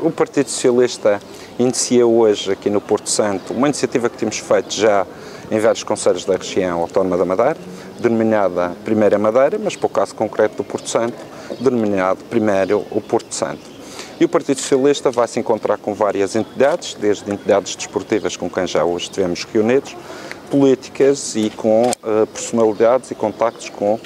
O Partido Socialista inicia hoje aqui no Porto Santo uma iniciativa que temos feito já em vários concelhos da região autónoma da Madeira, denominada Primeira Madeira, mas para o caso concreto do Porto Santo, denominado Primeiro o Porto Santo. E o Partido Socialista vai se encontrar com várias entidades, desde entidades desportivas com quem já hoje estivemos reunidos, políticas e com personalidades e contactos com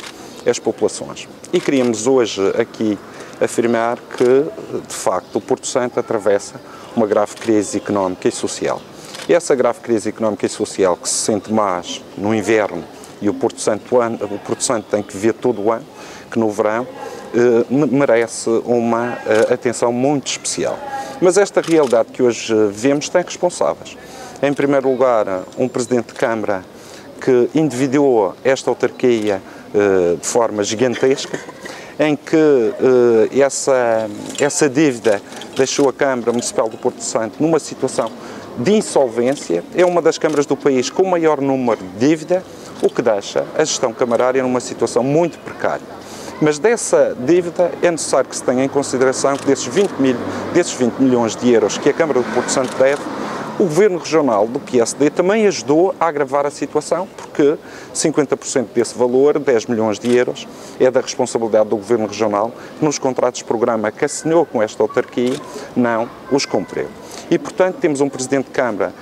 as populações. E queríamos hoje aqui afirmar que, de facto, o Porto Santo atravessa uma grave crise económica e social. E essa grave crise económica e social que se sente mais no inverno, e o Porto Santo tem que ver todo o ano, que no verão merece uma atenção muito especial. Mas esta realidade que hoje vemos tem responsáveis. Em primeiro lugar, um Presidente de Câmara que endividou esta autarquia de forma gigantesca, em que essa dívida deixou a Câmara Municipal do Porto Santo numa situação de insolvência. É uma das câmaras do país com o maior número de dívida, o que deixa a gestão camarária numa situação muito precária. Mas dessa dívida é necessário que se tenha em consideração que desses 20 milhões de euros que a Câmara do Porto Santo deve, o Governo Regional do PSD também ajudou a agravar a situação, porque 50% desse valor, 10 milhões de euros, é da responsabilidade do Governo Regional, que nos contratos de programa que assinou com esta autarquia, não os cumpriu. E, portanto, temos um Presidente de Câmara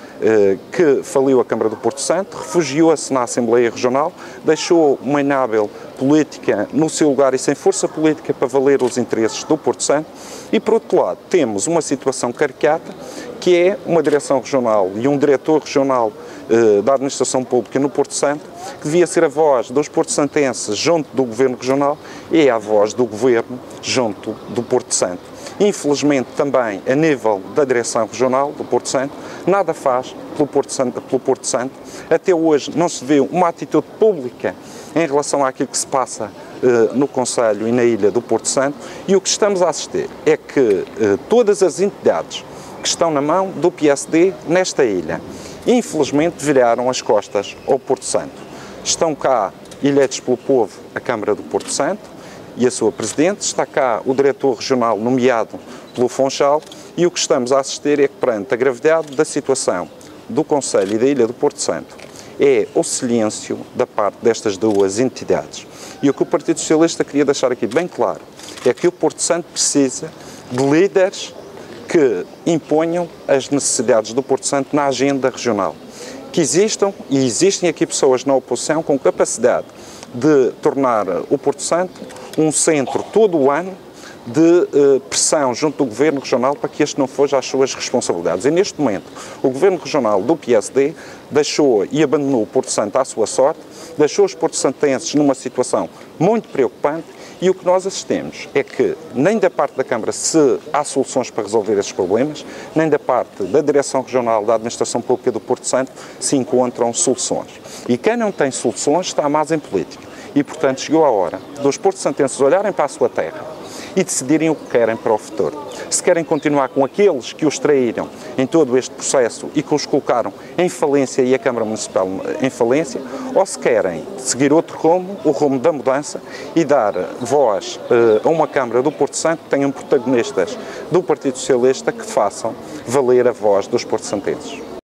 que faliu a Câmara do Porto Santo, refugiou-se na Assembleia Regional, deixou uma inábil política no seu lugar e sem força política para valer os interesses do Porto Santo. E, por outro lado, temos uma situação caricata, que é uma direção regional e um diretor regional da administração pública no Porto Santo, que devia ser a voz dos porto-santenses junto do Governo Regional e é a voz do Governo junto do Porto Santo. Infelizmente, também, a nível da direção regional do Porto Santo, nada faz pelo Porto Santo. Até hoje não se vê uma atitude pública em relação àquilo que se passa no Concelho e na ilha do Porto Santo, e o que estamos a assistir é que todas as entidades que estão na mão do PSD nesta ilha, infelizmente viraram as costas ao Porto Santo. Estão cá, eleitos pelo povo, a Câmara do Porto Santo e a sua Presidente, está cá o Diretor Regional nomeado pelo Funchal, e o que estamos a assistir é que, perante a gravidade da situação do Concelho e da ilha do Porto Santo, é o silêncio da parte destas duas entidades. E o que o Partido Socialista queria deixar aqui bem claro é que o Porto Santo precisa de líderes que imponham as necessidades do Porto Santo na agenda regional. Que existam, e existem aqui pessoas na oposição com capacidade de tornar o Porto Santo um centro todo o ano de pressão junto do Governo Regional para que este não fuja às suas responsabilidades. E neste momento, o Governo Regional do PSD deixou e abandonou o Porto Santo à sua sorte, deixou os porto-santenses numa situação muito preocupante, e o que nós assistimos é que nem da parte da Câmara se há soluções para resolver esses problemas, nem da parte da Direção Regional da Administração Pública do Porto Santo se encontram soluções. E quem não tem soluções está mais em política. E, portanto, chegou a hora dos porto-santenses olharem para a sua terra e decidirem o que querem para o futuro. Se querem continuar com aqueles que os traíram em todo este processo e que os colocaram em falência e a Câmara Municipal em falência, ou se querem seguir outro rumo, o rumo da mudança, e dar voz a uma Câmara do Porto Santo que tenham protagonistas do Partido Socialista que façam valer a voz dos porto-santenses.